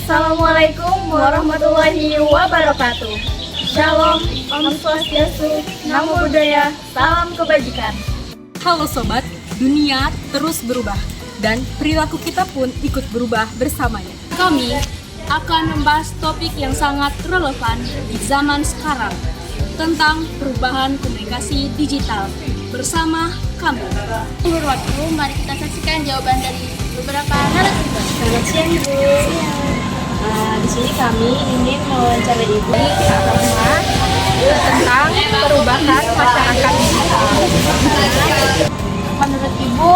Assalamualaikum warahmatullahi wabarakatuh. Shalom, Om Swastiastu, Namo Buddhaya, salam kebajikan. Halo sobat, dunia terus berubah dan perilaku kita pun ikut berubah bersamanya. Kami akan membahas topik yang sangat relevan di zaman sekarang tentang perubahan komunikasi digital bersama kami. Menurut waktu, mari kita saksikan jawaban dari beberapa narasumber. Selamat siang Ibu. Di sini kami ingin mewawancarai Ibu tentang perubahan masyarakat digital. Menurut Ibu,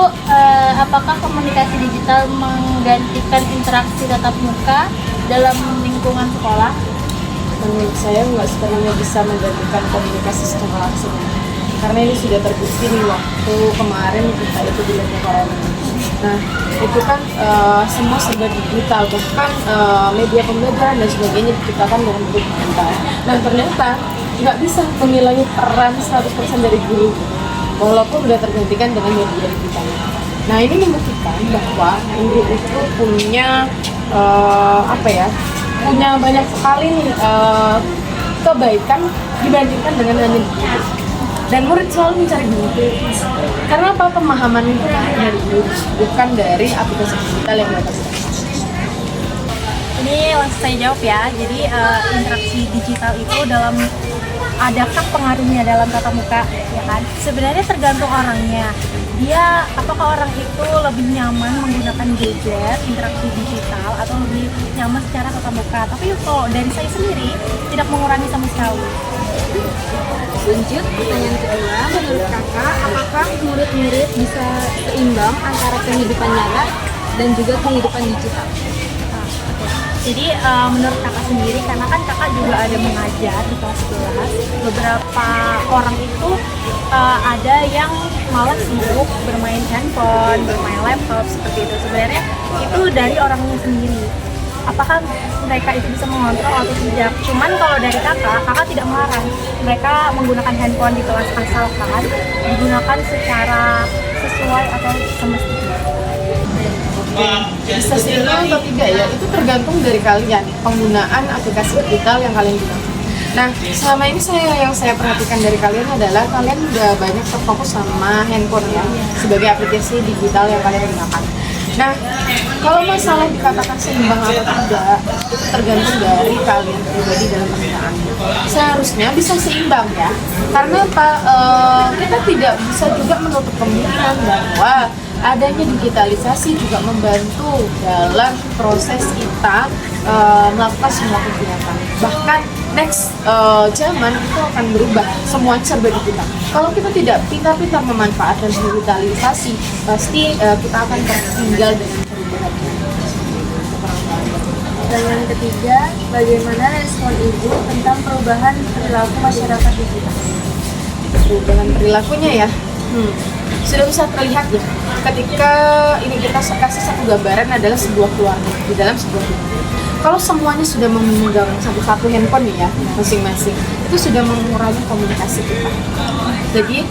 apakah komunikasi digital menggantikan interaksi tatap muka dalam lingkungan sekolah? Menurut saya nggak sepenuhnya bisa menggantikan komunikasi secara langsung, karena ini sudah terbukti nih waktu kemarin kita itu di corona. Nah itu kan semua serba digital, bahkan media pembelajaran dan sebagainya diciptakan dengan bentuk digital. Nah ternyata nggak bisa menghilangi peran 100% dari guru, walaupun sudah tergantikan dengan media digital. Nah ini membuktikan bahwa guru itu punya punya banyak sekali kebaikan dibandingkan dengan hanya guru. Dan murid selalu mencari guru. Karena apa? Pemahaman itu lahir dari guru, bukan dari aplikasi digital yang mereka sedang. Ini langsung saya jawab ya. Jadi interaksi digital itu adakah pengaruhnya dalam tatap muka, ya kan? Sebenarnya tergantung orangnya. Dia apakah orang itu lebih nyaman menggunakan gadget, interaksi digital, atau lebih nyaman secara tatap muka. Tapi kalau dari saya sendiri tidak mengurangi sama sekali. Lanjut, pertanyaan kedua, menurut kakak, apakah murid-murid bisa seimbang antara kehidupan nyata dan juga kehidupan digital? Jadi menurut kakak sendiri, karena kan kakak juga ada mengajar di kelas 11, beberapa orang itu ada yang malah sibuk bermain handphone, bermain laptop, seperti itu. Sebenarnya itu dari orangnya sendiri. Apakah mereka itu bisa mengontrol atau tidak? Cuman kalau dari kakak tidak melarang mereka menggunakan handphone di kelas, asalkan digunakan secara sesuai atau semestinya. Bisa seimbang atau tidak ya, itu tergantung dari kalian, penggunaan aplikasi digital yang kalian gunakan. Nah, selama ini yang saya perhatikan dari kalian adalah kalian udah banyak terfokus sama handphone ya, sebagai aplikasi digital yang kalian gunakan. Nah, kalau masalah dikatakan seimbang atau tidak, itu tergantung dari kalian pribadi dalam penggunaannya. Seharusnya bisa seimbang ya, karena apa? Kita tidak bisa juga menutup kemungkinan bahwa adanya digitalisasi juga membantu dalam proses kita melakukan semua kegiatan. Bahkan next zaman itu akan berubah, semuanya serba digital. Kalau kita tidak pintar-pintar memanfaatkan digitalisasi, pasti kita akan tertinggal dengan perubahan. Pertanyaan ketiga, bagaimana respon Ibu tentang perubahan perilaku masyarakat digital? Perubahan perilakunya ya, sudah bisa terlihat ya. Ketika ini kita kasih satu gambaran adalah sebuah keluarga, di dalam sebuah keluarga. Kalau semuanya sudah memegang satu handphone ya masing-masing, itu sudah mengurangi komunikasi kita. Jadi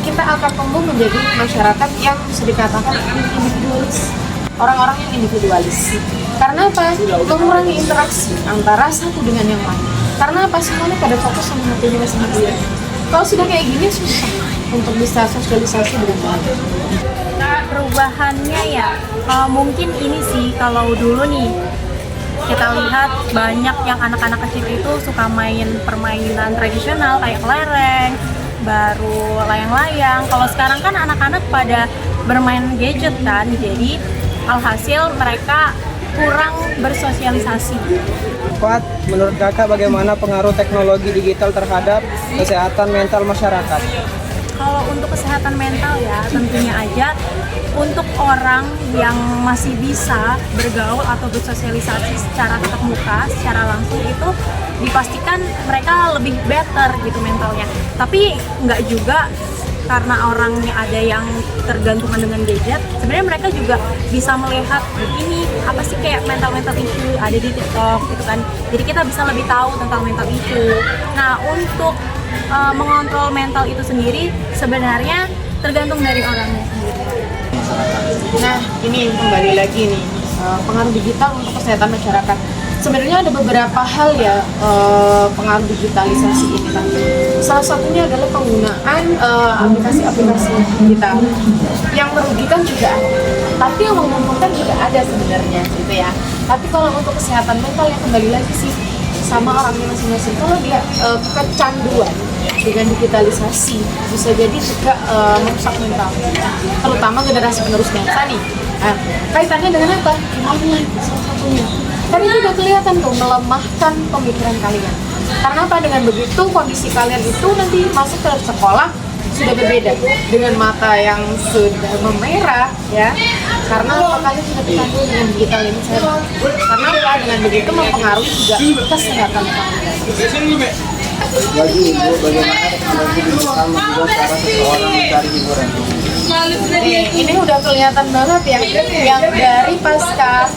kita akan tumbuh menjadi masyarakat yang bisa dikatakan individualis, orang-orang yang individualis. Karena apa? Mengurangi interaksi antara satu dengan yang lain. Karena apa? Semuanya pada fokus sama hatinya masing-masing. Kalau sudah kayak gini susah untuk bisa sosialisasi dengan baik. Perubahannya ya, mungkin ini sih, kalau dulu nih kita lihat banyak yang anak-anak kecil itu suka main permainan tradisional kayak kelereng, baru layang-layang. Kalau sekarang kan anak-anak pada bermain gadget kan, jadi alhasil mereka kurang bersosialisasi. Menurut kakak bagaimana pengaruh teknologi digital terhadap kesehatan mental masyarakat? Kalau untuk kesehatan mental ya tentunya aja untuk orang yang masih bisa bergaul atau bersosialisasi secara tatap muka, secara langsung, itu dipastikan mereka lebih better gitu mentalnya. Tapi nggak juga karena orangnya ada yang tergantungan dengan gadget, sebenarnya mereka juga bisa melihat ini apa sih kayak mental issue ada di TikTok gitu kan. Jadi kita bisa lebih tahu tentang mental issue. Nah, untuk mengontrol mental itu sendiri sebenarnya tergantung dari orangnya sendiri. Nah, ini kembali lagi nih pengaruh digital untuk kesehatan masyarakat. Sebenarnya ada beberapa hal ya pengaruh digitalisasi ini kan. Salah satunya adalah penggunaan aplikasi-aplikasi digital yang merugikan juga ada, tapi yang menguntungkan juga ada sebenarnya gitu ya. Tapi kalau untuk kesehatan mental yang kembali lagi sih sama orangnya masing-masing. Kalau dia kecanduan dengan digitalisasi bisa jadi juga merusak mental, terutama generasi penerus bangsa nih. Kaitannya dengan apa? Online salah satunya. Karena itu udah kelihatan tuh melemahkan pemikiran kalian. Karena apa? Dengan begitu kondisi kalian itu nanti masuk ke sekolah sudah berbeda dengan mata yang sudah memerah ya. Karena apa? Kalian sudah tercandu dengan digital ini saya. Karena apa? Dengan begitu mempengaruhi juga kesehatan kalian. Bagi Ibu, bagaimana teknologi digital membuat cara seseorang mencari hiburan? Ini udah kelihatan banget ya, yang dari pasca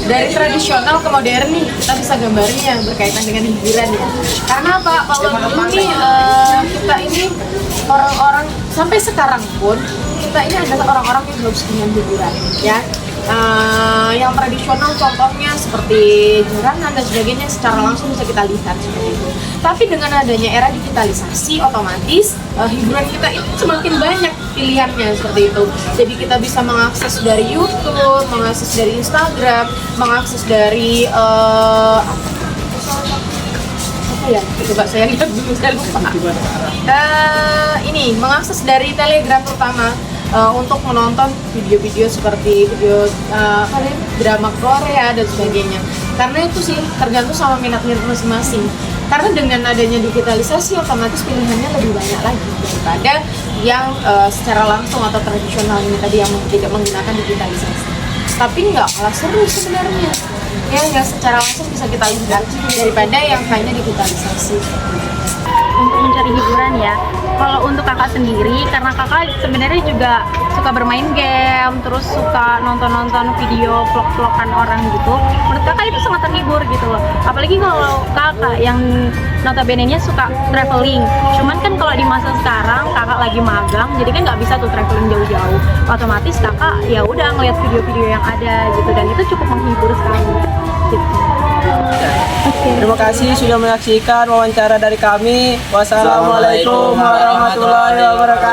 dari tradisional ke modern nih kita bisa gambarnya berkaitan dengan hiburan ya. Karena apa? Kalau dulu nih kita ini orang-orang sampai sekarang pun kita ini adalah orang-orang yang harus dengan hiburan ya. Yang tradisional contohnya seperti jaranan dan sebagainya secara langsung bisa kita lihat seperti itu. Tapi dengan adanya era digitalisasi otomatis hiburan kita itu semakin banyak pilihannya seperti itu. Jadi kita bisa mengakses dari YouTube, mengakses dari Instagram, mengakses dari apa ya? Coba saya lihat dulu, saya lupa. Ini mengakses dari Telegram terutama. Untuk menonton video-video seperti video drama Korea dan sebagainya. Karena itu sih tergantung sama minat-minat masing-masing. Karena dengan adanya digitalisasi otomatis pilihannya lebih banyak lagi daripada yang secara langsung atau tradisional ini tadi yang tidak menggunakan digitalisasi. Tapi nggak kalah seru sebenarnya. Ya, yang secara langsung bisa kita lihat daripada yang hanya digitalisasi. Untuk mencari hiburan ya. Kalau untuk kakak sendiri, karena kakak sebenarnya juga suka bermain game, terus suka nonton-nonton video vlog-vlogan orang gitu. Menurut kakak itu sangat terhibur gitu loh. Apalagi kalau kakak yang notabene-nya suka traveling. Cuman kan kalau di masa sekarang kakak lagi magang, jadi kan nggak bisa tuh traveling jauh-jauh. Otomatis kakak ya udah ngeliat video-video yang ada gitu, dan itu cukup menghibur sekali. Gitu. Terima kasih sudah menyaksikan wawancara dari kami. Wassalamualaikum warahmatullahi wabarakatuh.